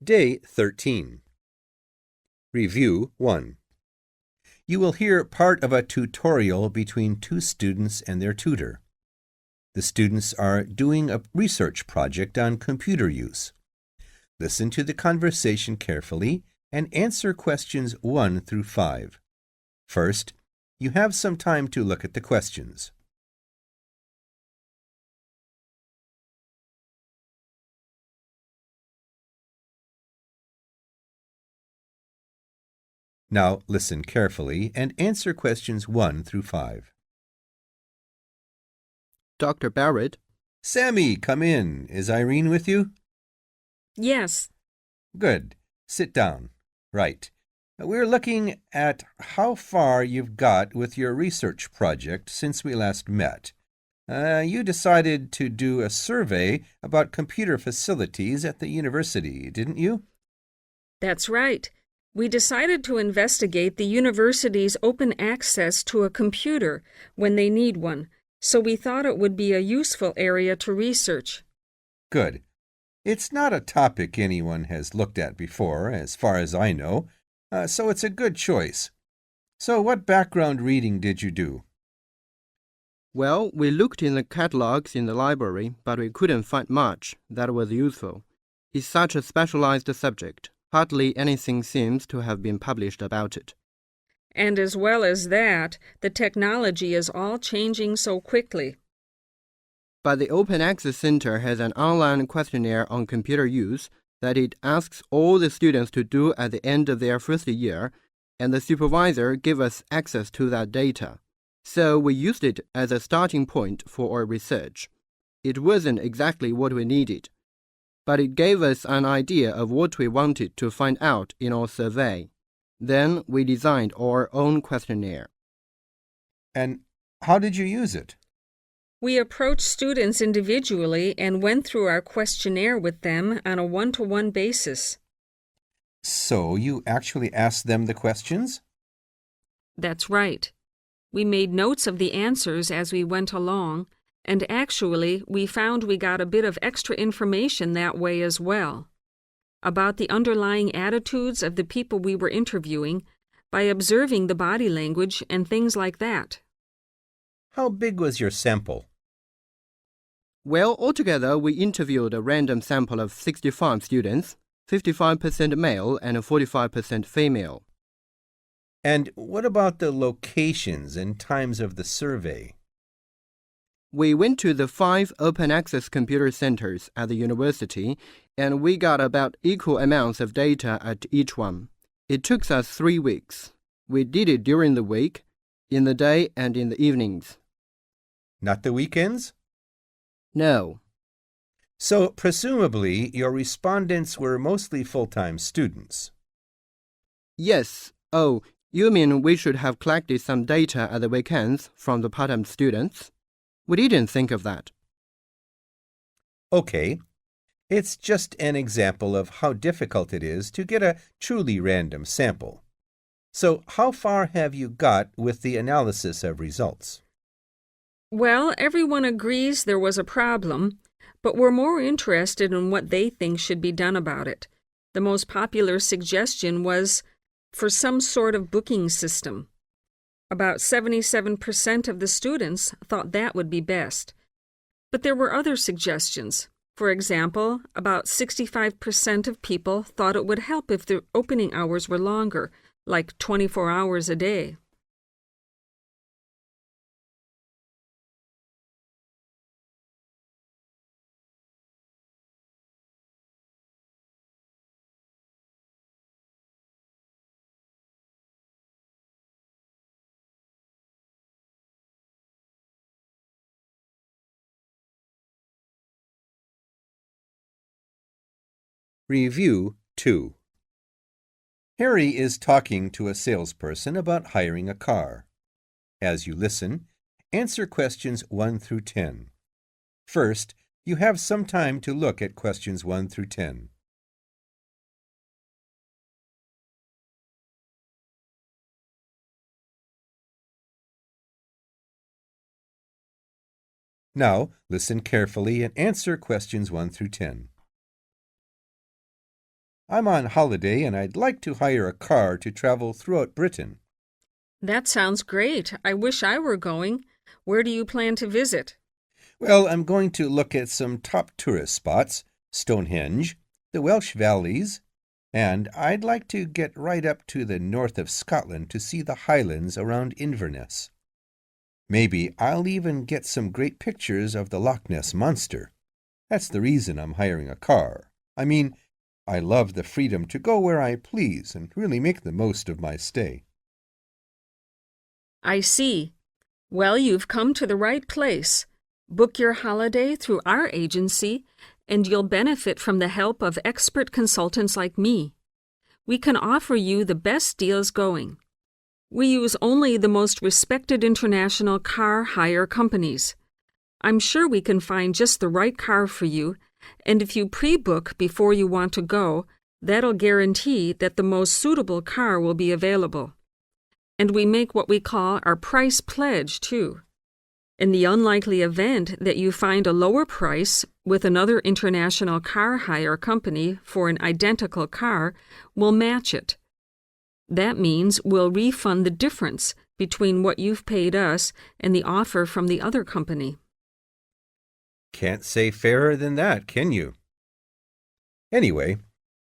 Day 13. Review 1. You will hear part of a tutorial between two students and their tutor. The students are doing a research project on computer use. Listen to the conversation carefully and answer questions 1 through 5. First, you have some time to look at the questions. Now listen carefully and answer questions 1 through 5. Dr. Barrett? Sammy, come in. Is Irene with you? Yes. Good. Sit down. Right. We're looking at how far you've got with your research project since we last met. You decided to do a survey about computer facilities at the university, didn't you? That's right. We decided to investigate the university's open access to a computer when they need one, so we thought it would be a useful area to research. Good. It's not a topic anyone has looked at before, as far as I know, so it's a good choice. So what background reading did you do? Well, we looked in the catalogs in the library, but we couldn't find much that was useful. It's such a specialized subject. Hardly anything seems to have been published about it. And as well as that, the technology is all changing so quickly. But the Open Access Center has an online questionnaire on computer use that it asks all the students to do at the end of their first year, and the supervisor gave us access to that data. So we used it as a starting point for our research. It wasn't exactly what we needed, but it gave us an idea of what we wanted to find out in our survey. Then we designed our own questionnaire. And how did you use it? We approached students individually and went through our questionnaire with them on a one-to-one basis. So you actually asked them the questions? That's right. We made notes of the answers as we went along, and actually we found we got a bit of extra information that way as well, about the underlying attitudes of the people we were interviewing by observing the body language and things like that. How big was your sample? Well, altogether we interviewed a random sample of 65 students, 55% male and 45% female. And what about the locations and times of the survey? We went to the 5 open access computer centers at the university, and we got about equal amounts of data at each one. It took us 3 weeks. We did it during the week, in the day and in the evenings. Not the weekends? No. So presumably your respondents were mostly full-time students. Yes. Oh, you mean we should have collected some data at the weekends from the part-time students? We didn't think of that. Okay. It's just an example of how difficult it is to get a truly random sample. So how far have you got with the analysis of results? Well, everyone agrees there was a problem, but we're more interested in what they think should be done about it. The most popular suggestion was for some sort of booking system. About 77% of the students thought that would be best. But there were other suggestions. For example, about 65% of people thought it would help if the opening hours were longer, like 24 hours a day. Review 2. Harry is talking to a salesperson about hiring a car. As you listen, answer questions 1 through 10. First, you have some time to look at questions 1 through 10. Now, listen carefully and answer questions 1 through 10. I'm on holiday and I'd like to hire a car to travel throughout Britain. That sounds great. I wish I were going. Where do you plan to visit? Well, I'm going to look at some top tourist spots, Stonehenge, the Welsh Valleys, and I'd like to get right up to the north of Scotland to see the highlands around Inverness. Maybe I'll even get some great pictures of the Loch Ness Monster. That's the reason I'm hiring a car. I mean, I love the freedom to go where I please and really make the most of my stay. I see. Well, you've come to the right place. Book your holiday through our agency, and you'll benefit from the help of expert consultants like me. We can offer you the best deals going. We use only the most respected international car hire companies. I'm sure we can find just the right car for you, and if you pre-book before you want to go, that'll guarantee that the most suitable car will be available. And we make what we call our price pledge, too. In the unlikely event that you find a lower price with another international car hire company for an identical car, we'll match it. That means we'll refund the difference between what you've paid us and the offer from the other company. Can't say fairer than that, can you? Anyway,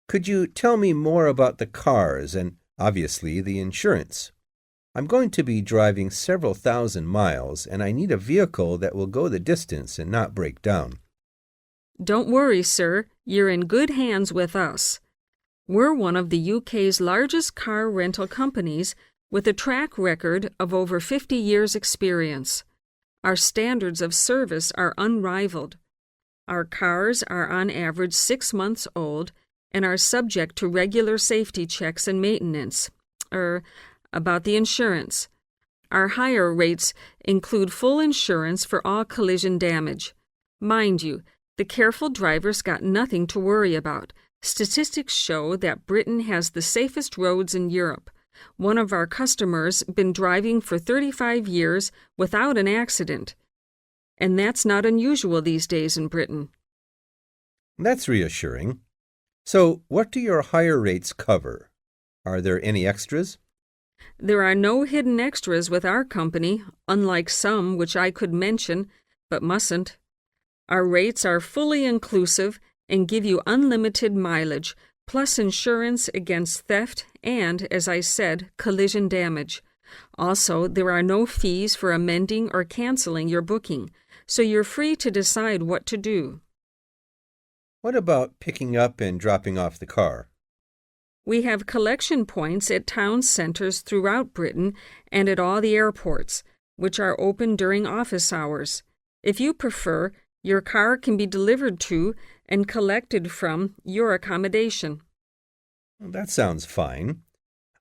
could you tell me more about the cars and, obviously, the insurance? I'm going to be driving several thousand miles, and I need a vehicle that will go the distance and not break down. Don't worry, sir. You're in good hands with us. We're one of the UK's largest car rental companies with a track record of over 50 years' experience. Our standards of service are unrivaled. Our cars are on average 6 months old and are subject to regular safety checks and maintenance. About the insurance. Our hire rates include full insurance for all collision damage. Mind you, the careful driver's got nothing to worry about. Statistics show that Britain has the safest roads in Europe. One of our customers been driving for 35 years without an accident. And that's not unusual these days in Britain. That's reassuring. So, what do your hire rates cover? Are there any extras? There are no hidden extras with our company, unlike some which I could mention, but mustn't. Our rates are fully inclusive and give you unlimited mileage, plus insurance against theft and, as I said, collision damage. Also, there are no fees for amending or canceling your booking, so you're free to decide what to do. What about picking up and dropping off the car? We have collection points at town centers throughout Britain and at all the airports, which are open during office hours. If you prefer, your car can be delivered to and collected from your accommodation. That sounds fine.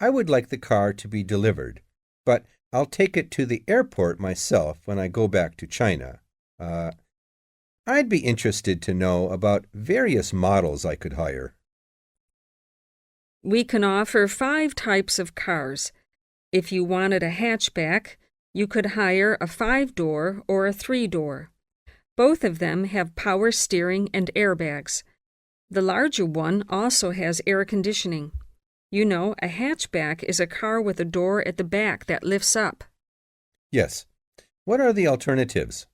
I would like the car to be delivered, but I'll take it to the airport myself when I go back to China. I'd be interested to know about various models I could hire. We can offer 5 types of cars. If you wanted a hatchback, you could hire a 5-door or a 3-door. Both of them have power steering and airbags. The larger one also has air conditioning. You know, a hatchback is a car with a door at the back that lifts up. Yes. What are the alternatives?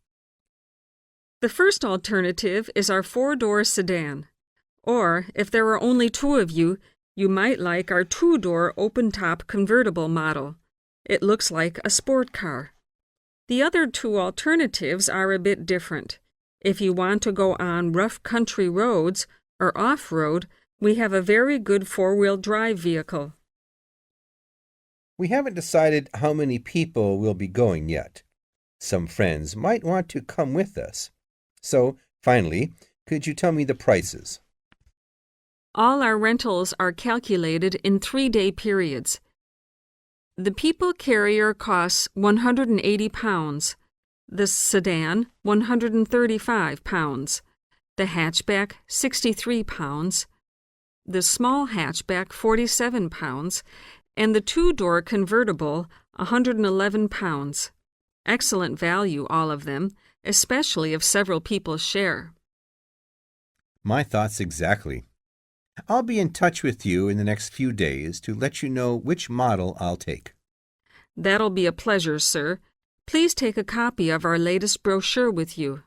The first alternative is our 4-door sedan. Or, if there are only 2 of you, you might like our 2-door open-top convertible model. It looks like a sport car. The other 2 alternatives are a bit different. If you want to go on rough country roads or off-road, we have a very good 4-wheel drive vehicle. We haven't decided how many people will be going yet. Some friends might want to come with us. So, finally, could you tell me the prices? All our rentals are calculated in 3-day periods. The people carrier costs £180, the sedan £135, the hatchback £63, the small hatchback £47, and the 2-door convertible £111. Excellent value, all of them, especially if several people share. My thoughts exactly. I'll be in touch with you in the next few days to let you know which model I'll take. That'll be a pleasure, sir. Please take a copy of our latest brochure with you.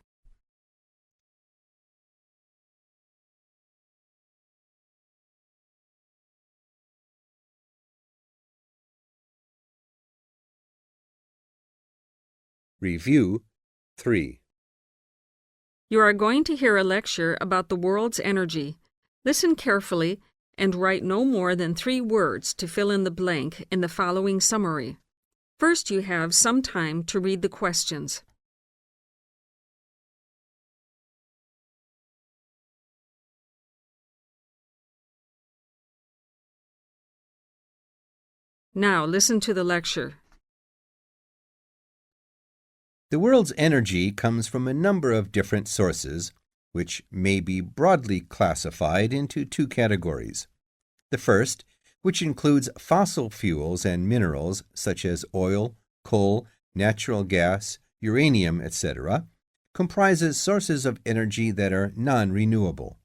Review 3. You are going to hear a lecture about the world's energy. Listen carefully and write no more than 3 words to fill in the blank in the following summary. First, you have some time to read the questions. Now, listen to the lecture. The world's energy comes from a number of different sources, which may be broadly classified into 2 categories. The first, which includes fossil fuels and minerals such as oil, coal, natural gas, uranium, etc., comprises sources of energy that are non-renewable.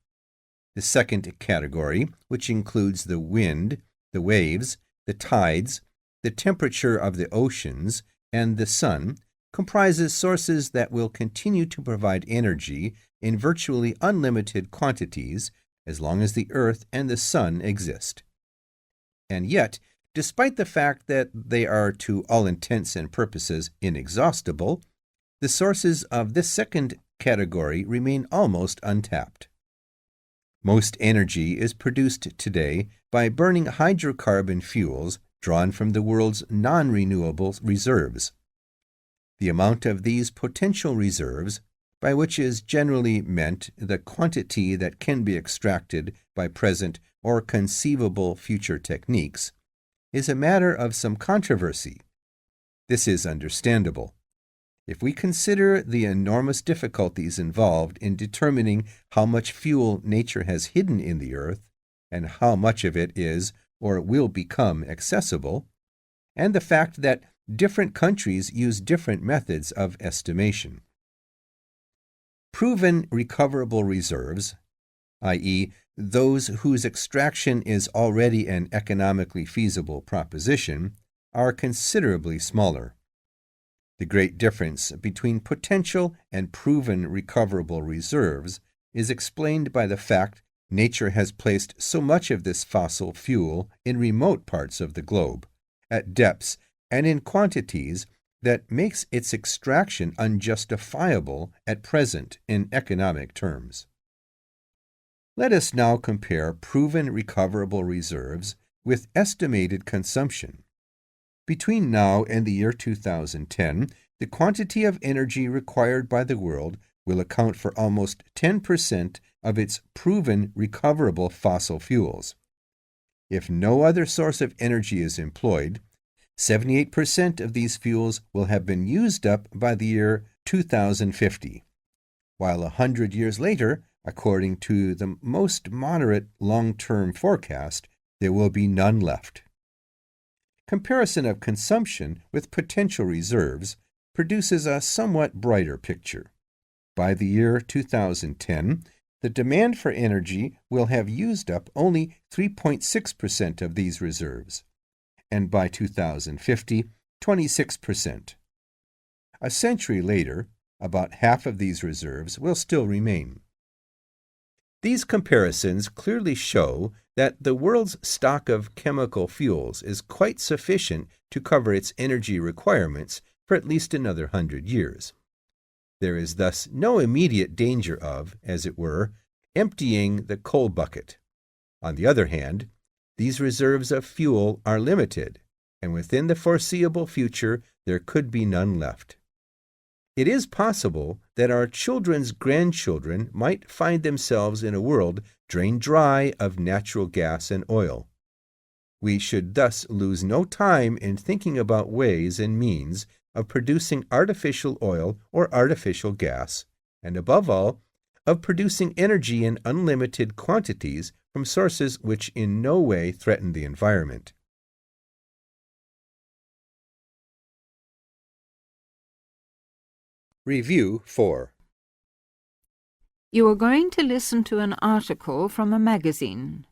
The second category, which includes the wind, the waves, the tides, the temperature of the oceans, and the sun, comprises sources that will continue to provide energy in virtually unlimited quantities as long as the Earth and the sun exist. And yet, despite the fact that they are to all intents and purposes inexhaustible, the sources of this second category remain almost untapped. Most energy is produced today by burning hydrocarbon fuels drawn from the world's non-renewable reserves. The amount of these potential reserves, by which is generally meant the quantity that can be extracted by present or conceivable future techniques, is a matter of some controversy. This is understandable. If we consider the enormous difficulties involved in determining how much fuel nature has hidden in the earth, and how much of it is or will become accessible, and the fact that different countries use different methods of estimation. Proven recoverable reserves, i.e., those whose extraction is already an economically feasible proposition, are considerably smaller. The great difference between potential and proven recoverable reserves is explained by the fact nature has placed so much of this fossil fuel in remote parts of the globe, at depths and in quantities that makes its extraction unjustifiable at present in economic terms. Let us now compare proven recoverable reserves with estimated consumption. Between now and the year 2010, the quantity of energy required by the world will account for almost 10% of its proven recoverable fossil fuels. If no other source of energy is employed, 78% of these fuels will have been used up by the year 2050, while 100 years later, according to the most moderate long-term forecast, there will be none left. Comparison of consumption with potential reserves produces a somewhat brighter picture. By the year 2010, the demand for energy will have used up only 3.6% of these reserves, and by 2050, 26%. A century later, about half of these reserves will still remain. These comparisons clearly show that the world's stock of chemical fuels is quite sufficient to cover its energy requirements for at least another 100 years. There is thus no immediate danger of, as it were, emptying the coal bucket. On the other hand, these reserves of fuel are limited, and within the foreseeable future there could be none left. It is possible that our children's grandchildren might find themselves in a world drained dry of natural gas and oil. We should thus lose no time in thinking about ways and means of producing artificial oil or artificial gas, and above all, of producing energy in unlimited quantities from sources which in no way threaten the environment. Review 4. You are going to listen to an article from a magazine.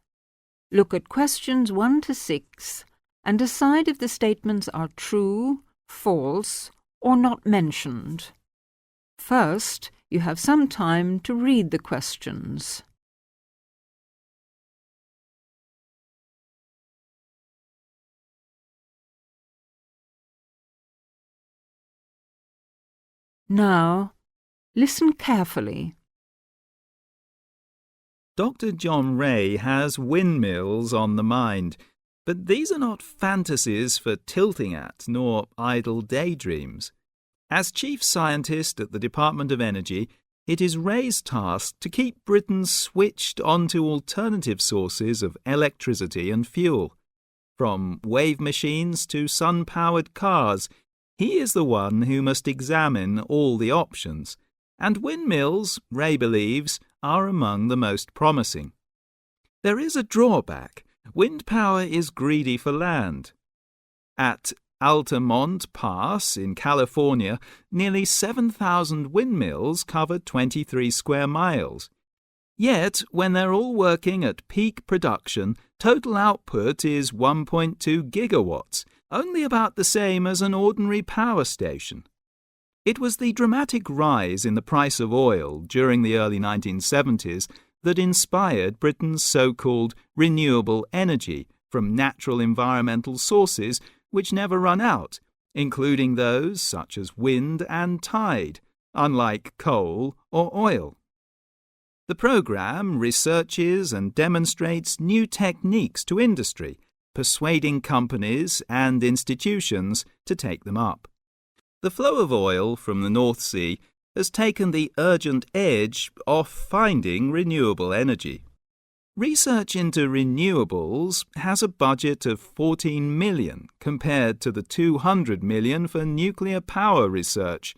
Look at questions 1 to 6 and decide if the statements are true, false, or not mentioned. First, you have some time to read the questions. Now, listen carefully. Dr. John Ray has windmills on the mind, but these are not fantasies for tilting at, nor idle daydreams. As chief scientist at the Department of Energy, it is Ray's task to keep Britain switched onto alternative sources of electricity and fuel. From wave machines to sun-powered cars, he is the one who must examine all the options, and windmills, Ray believes, are among the most promising. There is a drawback. Wind power is greedy for land. At Altamont Pass in California, nearly 7,000 windmills cover 23 square miles. Yet, when they're all working at peak production, total output is 1.2 gigawatts, only about the same as an ordinary power station. It was the dramatic rise in the price of oil during the early 1970s that inspired Britain's so-called renewable energy from natural environmental sources which never run out, including those such as wind and tide, unlike coal or oil. The programme researches and demonstrates new techniques to industry, persuading companies and institutions to take them up. The flow of oil from the North Sea has taken the urgent edge off finding renewable energy. Research into renewables has a budget of 14 million compared to the 200 million for nuclear power research.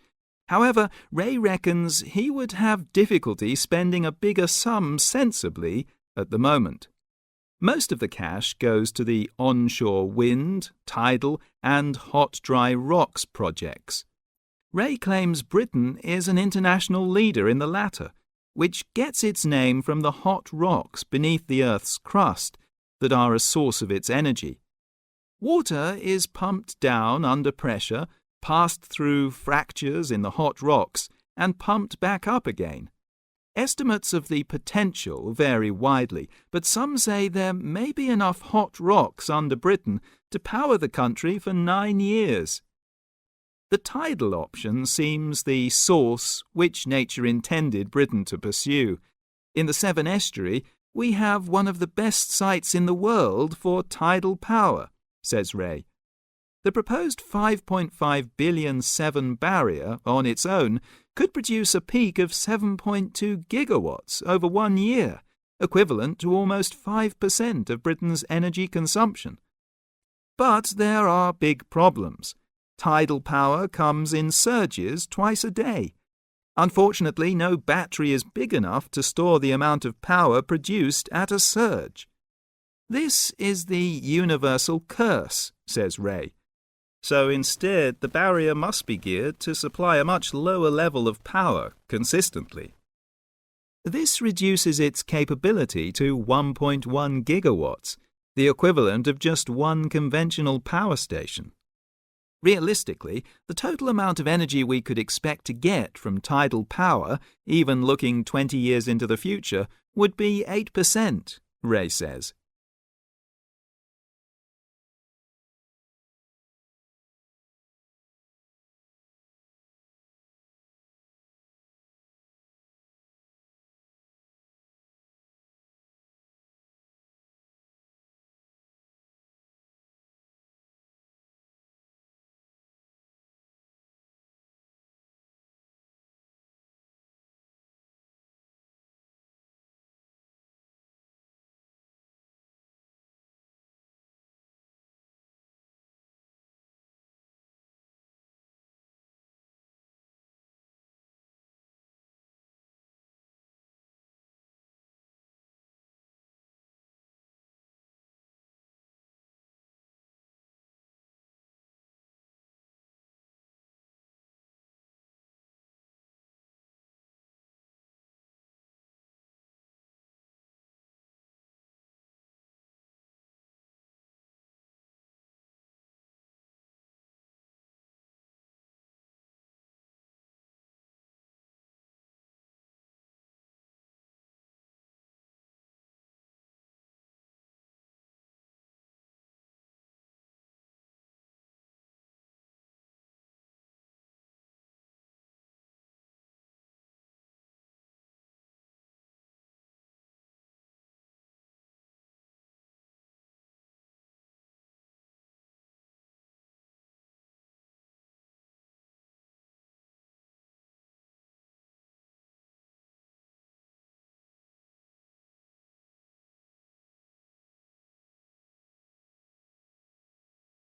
However, Ray reckons he would have difficulty spending a bigger sum sensibly at the moment. Most of the cash goes to the onshore wind, tidal and hot dry rocks projects. Ray claims Britain is an international leader in the latter, which gets its name from the hot rocks beneath the Earth's crust that are a source of its energy. Water is pumped down under pressure, passed through fractures in the hot rocks, and pumped back up again. Estimates of the potential vary widely, but some say there may be enough hot rocks under Britain to power the country for 9 years. The tidal option seems the source which nature intended Britain to pursue. In the Severn Estuary, we have one of the best sites in the world for tidal power, says Ray. The proposed 5.5 billion Severn barrier on its own could produce a peak of 7.2 gigawatts over 1 year, equivalent to almost 5% of Britain's energy consumption. But there are big problems. Tidal power comes in surges twice a day. Unfortunately, no battery is big enough to store the amount of power produced at a surge. This is the universal curse, says Ray. So instead, the barrier must be geared to supply a much lower level of power consistently. This reduces its capability to 1.1 gigawatts, the equivalent of just one conventional power station. Realistically, the total amount of energy we could expect to get from tidal power, even looking 20 years into the future, would be 8%, Ray says.